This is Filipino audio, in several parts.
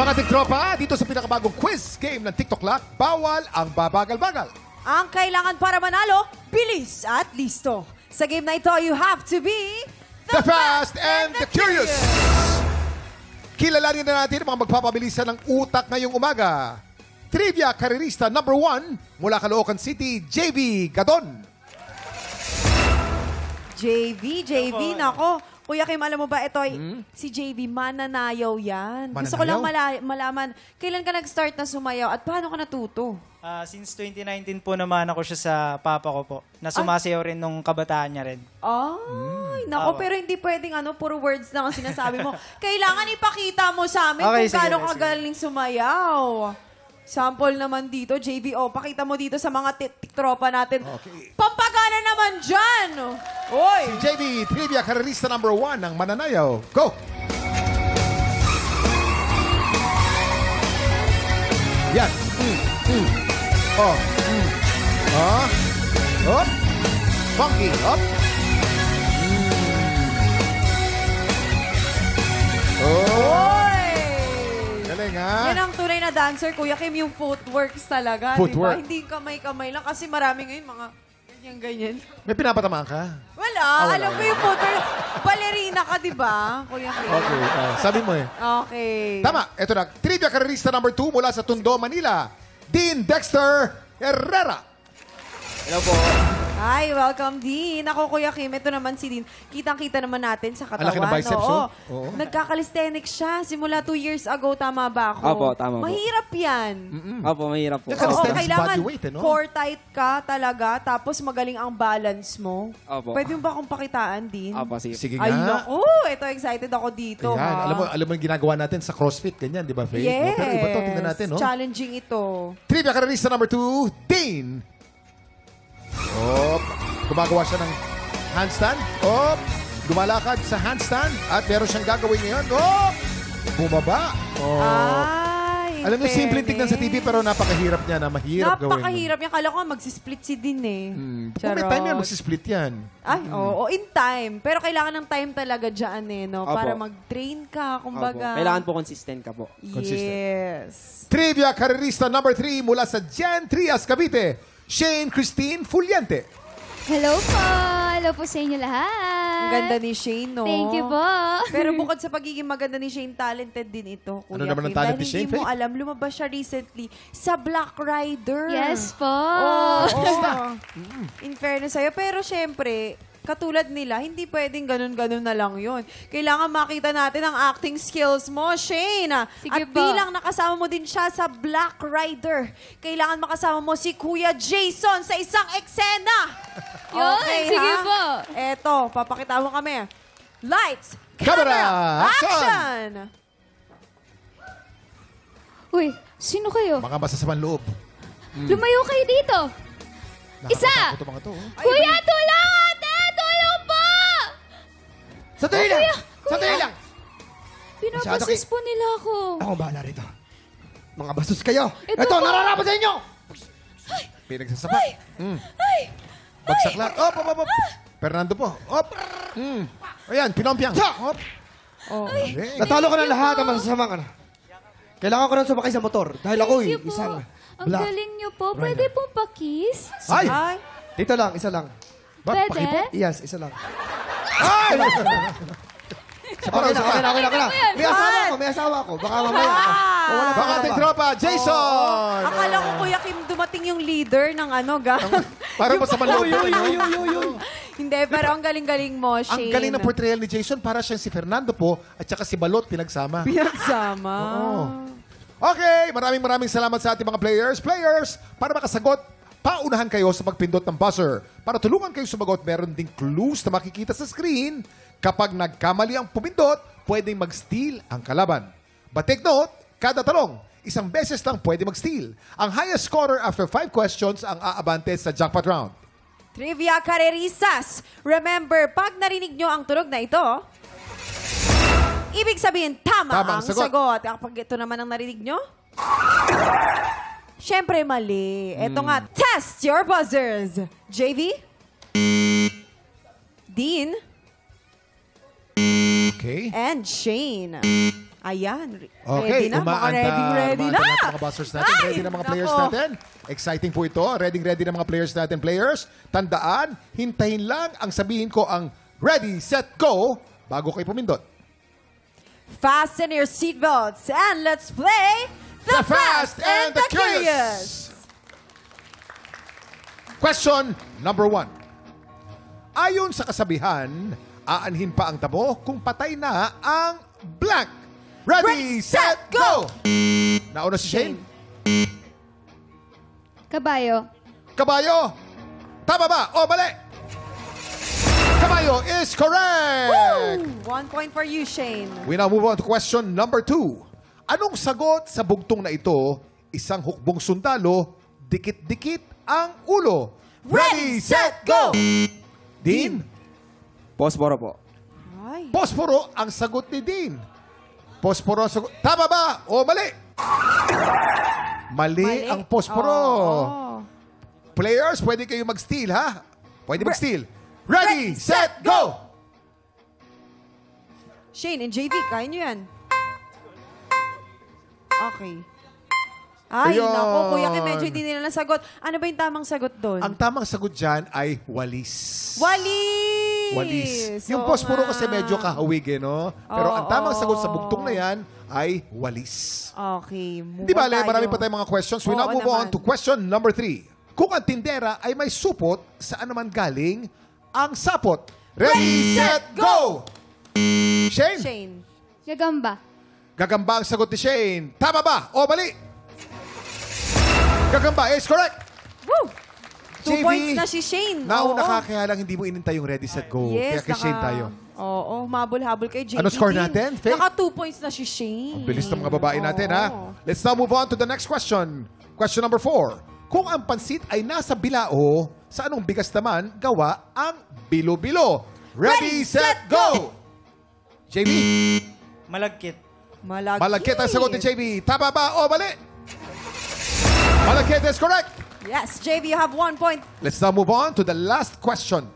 Mga tiktropa, dito sa pinakabagong quiz game ng TikTok Lock, bawal ang babagal-bagal. Ang kailangan para manalo, bilis at listo. Sa game na ito, you have to be The Fast and the Curious! Kilalanin na natin ang mga magpapabilisan ng utak ngayong umaga. Trivia Karerista number 1 mula Caloocan City, JV Gadon. JV, nako. Kuya Kim, alam mo ba, ito, si JV, mananayaw yan. Gusto ko lang malaman, kailan ka nag-start na sumayaw at paano ka natuto? Since 2019 po naman ako siya sa papa ko po, na sumasayaw rin nung kabataan niya rin. Ay, nako, pero hindi pwedeng puro words lang ang sinasabi mo. Kailangan ipakita mo sa amin kung gaano ka galing sumayaw. Sample naman dito, JV. Pakita mo dito sa mga tiktropa natin. Okay. Pampagana naman dyan! Oy! Si JV, Trivia Karerista number 1 ng Mananayaw. Go! Yan. Up. Funky. Up. Galing, ha? Yan ang tunay na dancer, Kuya Kim, yung footworks talaga. Footwork. Diba? Hindi kamay-kamay lang kasi marami ngayon mga ganyan-ganyan. May pinapatamaan ka? Wala. Alam mo yung footwork. Ballerina ka, di ba, Kuya Kim? Okay. Sabi mo eh. Okay. Tama. Ito na. Trivia Karerista number 2 mula sa Tondo, Manila. Dean Dexter Herrera. Hello po. Hi, welcome, Dean. Ako, Kuya Kim, ito naman si Dean. Kitang-kita naman natin sa katawan. Ang laki ng biceps, Oo. Nagkakalisthenics siya. Simula 2 years ago, tama ba ako? Opo, tama po. Mahirap yan. Opo, mahirap po. Yung calisthenics Kailangan body weight, no? core tight ka talaga, tapos magaling ang balance mo. Opo. Pwede mo ba akong pakitaan, Dean? Opo, sige. Sige nga. Ay, naku. Ito, excited ako dito, Ayan. ha? Alam mo yung ginagawa natin sa CrossFit, ganyan, di ba, Faye? Yes. Pero iba to, tingnan natin, no? Challenging ito. Trivia Karerista number 2, Dean. Gumagawa siya ng handstand. Gumalakad sa handstand. At meron siyang gagawin ngayon. Bumaba. Ay, Alam mo, simple tignan sa TV pero napakahirap niya na mahirap gawin. Napakahirap yan. Kala ko magsisplit si Dean eh. Kung may time yan, magsisplit yan. Ay, oo, in time. Pero kailangan ng time talaga dyan eh, no? Opo. Para mag-train ka, kumbaga. Opo. Kailangan po consistent ka po. Yes. Trivia Karerista number 3 mula sa Jan Trias, Cavite. Shane Christine Fuliente. Hello po! Hello po sa inyo lahat. Ang ganda ni Shane, no? Thank you po. Pero bukod sa pagiging maganda ni Shane, talented din ito, Kuya Ano naman ang Kim. talent Dahil ni Shane, hindi mo Faith? alam, lumabas siya recently sa Black Rider. Yes po. Oo. In fairness sa'yo. Pero syempre, katulad nila, hindi pwedeng ganun-ganun na lang yun. Kailangan makita natin ang acting skills mo, Shane. Sige At po. bilang nakasama mo din siya sa Black Rider, kailangan makasama mo si Kuya Jason sa isang eksena. Yun, sige po. Eto, papakita mo kami. Lights, Camera, camera, action! action! Uy, sino kayo? Mga masasamang loob. Lumayo kayo dito. Isa! Nakakatakot ang mga to. Kuya, tulong ate! Tulong po! Sandali lang! Kuya! Sandali lang! Pinapasis po nila ako. Ako ang bahala rito. Mga bastos kayo! Ito Ito, po. nararapat sa inyo! Pinagsasapa. Bagsak lang. Op. Fernando po. Op. Ayan, pinompiang. Op. Okay. Natalo ka ng lahat ang masasamang ano. Kailangan ko nang sumakay sa motor dahil ako'y Thank you po. isang Ang black. galing niyo po. Pwede pong pakis? Ay! Ay, Dito lang, isa lang. Pwede? pakipo. Yes, isa lang. Ay! Okay na. May asawa ako. Baka mamaya. O, wala pa Baka ating tropa, Jason! akala ko, Kuya Kim, dumating yung leader ng Para mo sa maloob. Hindi, pero ang galing-galing mo, Ang Shane. galing ng portrayal ni Jason, para siyang si Fernando po at saka si Balot pinagsama. Pinagsama. Oo. Okay, maraming salamat sa ating mga players. Players, para makasagot, paunahan kayo sa pagpindot ng buzzer. Para tulungan kayo sumagot, meron ding clues na makikita sa screen. Kapag nagkamali ang pumindot, pwedeng mag-steal ang kalaban. But take note, kada talong, isang beses lang pwede mag-steal. Ang highest scorer after 5 questions ang aabante sa jackpot round. Trivia Kareristas. Remember, pag narinig nyo ang tunog na ito, ibig sabihin, tama ang sagot. Kapag ito naman ang narinig nyo, syempre mali. Ito nga, test your buzzers. JV? Dean? Okay. And Shane. Ayan. Okay, Ready na. Mga ready na. Mga buzzers natin. Ay, Ready na mga players nako. natin. Exciting po ito. Ready na mga players natin. Players, tandaan, hintayin lang ang sabihin ko ang ready, set, go bago kayo pumindot. Fasten your seatbelts and let's play The Fast and the Curious. Question number 1. Ayon sa kasabihan, aanhin pa ang tabo kung patay na ang blank. Ready, set, go! Nauna si Shane. Kabayo. Kabayo. Tama ba o mali? Kabayo is correct! 1 point for you, Shane. We now move on to question number 2. Anong sagot sa bugtong na ito? Isang hukbong sundalo, dikit-dikit ang ulo. Ready, set, go! Dean? Posporo po. Ay. Posporo ang sagot ni Dean. Posporo ang sagot. Tama ba o mali? Mali ang posporo. Oo. Players, pwede kayo mag-steal, ha? Pwede mag-steal. Ready, set, go! Shane and JV, kaya nyo yan. Okay. Ay, Ayun. naku, Kuya Kim, medyo hindi nila nasagot. Ano ba yung tamang sagot doon? Ang tamang sagot dyan ay walis. Walis! Walis. Yung Oo posporo nga. kasi medyo kahawig, eh, no? Pero ang tamang Oo. sagot sa bugtong na yan ay walis. Okay, move Di ba, on tayo. marami pa tayong mga questions. We now Oo move on naman. to question number 3. Kung ang tindera ay may supot, saan naman galing ang sapot? Ready, set, go! Shane? Shane. Gagamba. Gagamba ang sagot ni Shane. Tama ba o mali? Gagamba is correct. Woo! 2 JV, points na si Shane. Nauna Oo. ka, kaya lang hindi mo inintay yung ready, set, go. Yes, Kaya kay Shane tayo. Oo, mabul-habol kay JV. Ano score din. natin, Faith? Naka 2 points na si Shane. Ang bilis ng mga babae natin, ha? Oo. Let's now move on to the next question. Question number 4. Kung ang pansit ay nasa bilao, sa anong bigas naman gawa ang bilo-bilo? Ready, set, go! JB, Malagkit. malagkit ang sagot ni JB. Tama ba o mali? Malagkit is correct. Yes, JV, you have 1 point. Let's now move on to the last question.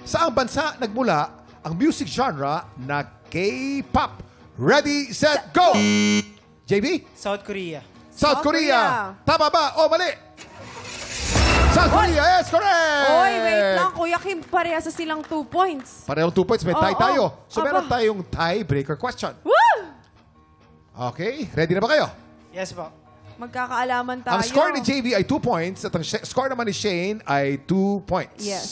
Saang bansa nagmula ang music genre na K-pop? Ready, set, go! JB? South Korea. South Korea. Tama ba o mali? South Korea is correct! Oy, wait lang. Kuya Kim, parehas sa silang 2 points. Parehong 2 points. May tie Oo. tayo. So Aba. meron tayong tiebreaker question. Woo! Okay, ready na ba kayo? Yes po. Magkakaalaman tayo. Ang score ni JV ay 2 points at ang score naman ni Shane ay 2 points. Yes.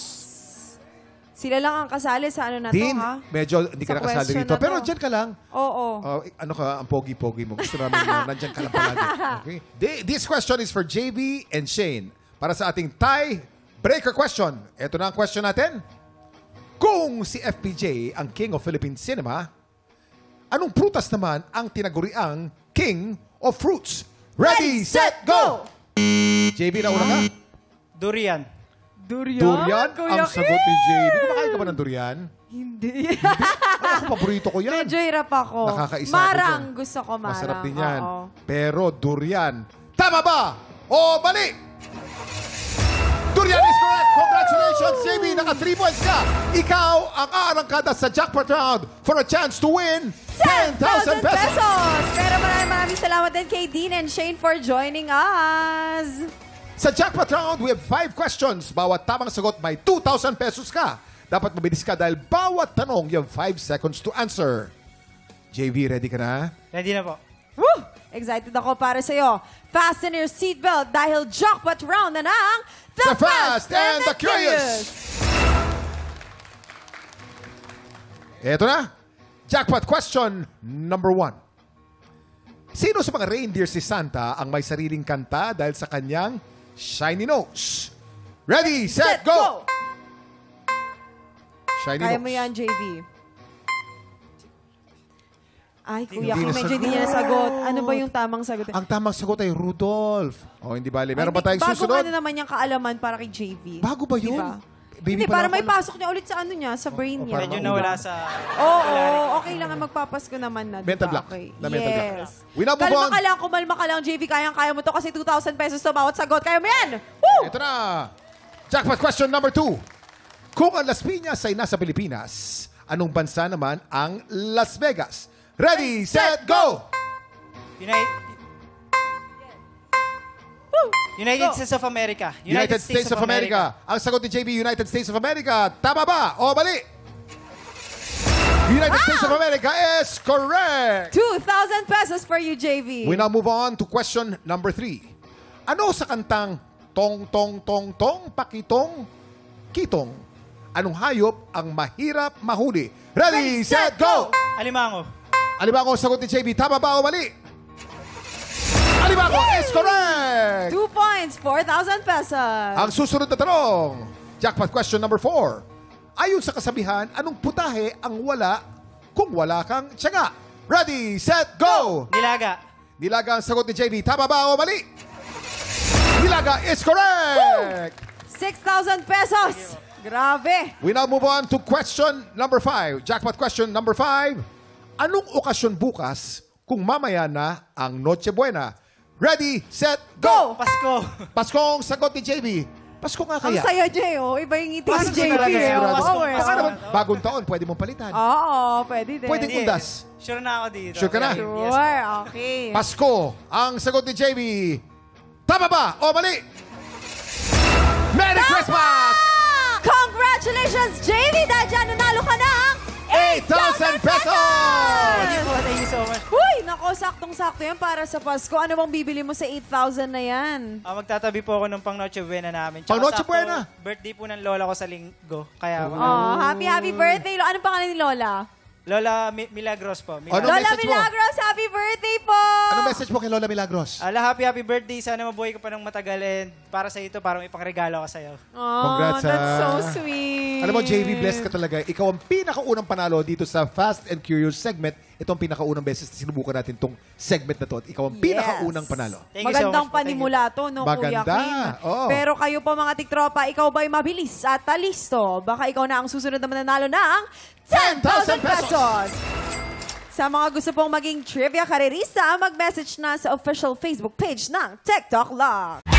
Sila lang ang kasali sa ano na Dean, to, ha? medyo hindi ka Sa nakasali question dito. na Pero to. dyan ka lang. Oo. Ano ka, ang pogi-pogi mo. Gusto namin na nandyan ka lang palagi. Okay? This question is for JV and Shane. Para sa ating tie-breaker question. Ito na ang question natin. Kung si FPJ ang King of Philippine Cinema, anong prutas naman ang tinaguriang King of Fruits? Ready, set, go! JV, nauna ka? Durian. Durian ang sagot ni JV. Kumakain ka ba ng durian? Hindi. Ako, paborito ko yan. Medyo hirap ako. Nakakaisa Marang. ako dyan. Gusto ko marang. Masarap din yan. Oo. Pero durian. Tama ba? O mali? Durian is correct. Congratulations, JB. Naka 3 points ka. Ikaw ang aarangkada sa jackpot round for a chance to win 10,000 pesos. Pero maraming salamat din kay Dean and Shane for joining us. Sa jackpot round, we have 5 questions. Bawat tamang sagot, may 2,000 pesos ka. Dapat mabilis ka dahil bawat tanong, you have 5 seconds to answer. JV, ready ka na? Ready na po. Woo! Excited ako para sa'yo. Fasten your seatbelt dahil jackpot round na ng The Fast and the Curious! Eto na. Jackpot question number 1. Sino sa mga reindeer si Santa ang may sariling kanta dahil sa kanyang shiny nose? Ready, set, go! Shiny Kaya nose. mo yan, JV. Ay, Kuya Hindi Kim, nasagot. medyo hindi niya nasagot. Ano ba yung tamang sagot? Ang tamang sagot ay Rudolph. O, hindi bali. Meron ba tayong Bago susunod? ano naman yung kaalaman para kay JV. Bago ba yun? Diba? Baby Hindi, pa para lang may pala. pasok niya ulit sa ano niya, sa brain niya. para Medyo mauna. nawala sa... Oo, okay lang. Magpapasko naman na. diba? Mental block. Okay. Na mental block. Yes. We now move Kalma on. ka lang, kumalma ka lang, JV. Kayang-kaya mo to kasi 2,000 pesos to bawat sagot. Kaya mo yan! Woo! Ito na. Jackpot question number 2. Kung ang Las Piñas ay nasa Pilipinas, anong bansa naman ang Las Vegas? Ready, set, go! United States of America. United States of America. Ang sagot ni JB, United States of America. Tama ba o mali? United States of America is correct. 2,000 pesos for you, JV. We now move on to question number 3. Ano sa kantang Tong Tong Tong Tong Pakitong Kitong? Anong hayop ang mahirap mahuli? Ready, set, go! Alimango. Alimango, sagot ni JB. Tama ba o mali? Alimango is correct! 2 points, 4,000 pesos. Ang susunod na tanong, jackpot question number 4. Ayon sa kasabihan, anong putahe ang wala kung wala kang tiyaga? Ready, set, go! Nilaga. Nilaga ang sagot ni JB. Tama ba o mali? Nilaga is correct! 6,000 pesos. Grabe. We now move on to question number 5. Jackpot question number 5. Anong okasyon bukas kung mamaya na ang Noche Buena? Ready, set, go! Pasko. Paskong sagot ni JB. Pasko nga Ang kaya. saya, Jay. Oh. Iba yung ngiti Pasko si JV. talaga, eh. sigurado. Oo, eh. Baka naman, bagong taon, pwede mong palitan. Oo, pwede din. Pwedeng undas. Sure na ako dito. Sure ka na? Yes, Sure, okay. Pasko, ang sagot ni JB. Tama ba o mali? Merry Christmas! Congratulations, JV! Dahil dyan, nanalo ka ng 8,000 pesos! Thank you po. Thank you so much. Uy, nako, saktong-sakto yan para sa Pasko. Ano bang bibili mo sa 8,000 na yan? Magtatabi po ako ng pang Noche Buena namin. Pang Noche sakto, Buena? Birthday po ng lola ko sa linggo. Kaya, Oh, happy birthday. Ano pangalan ni Lola? Lola Milagros po. Ano Lola message mo? Milagros, happy birthday po! Ano message mo kay Lola Milagros? Happy birthday. Sana mabuhay ka pa ng matagal. And para sa ito, parang ipangregalo ka sa'yo. Oh, Congrats, that's so ah. sweet. Alam mo, JV, blessed ka talaga. Ikaw ang pinakaunang panalo dito sa Fast and Curious segment. Ito ang pinakaunang beses na sinubukan natin itong segment na to. At ikaw ang pinakaunang panalo. Thank you so Magandang much po. Thank you. panimula to, no, Kuya Maganda. Kim? Oo. Pero kayo po, mga tiktropa, ikaw ba'y mabilis at talisto? Baka ikaw na ang susunod na mananalo ng 10,000 pesos! Sa mga gusto pong maging trivia karerista, mag-message na sa official Facebook page ng TikTok Lock.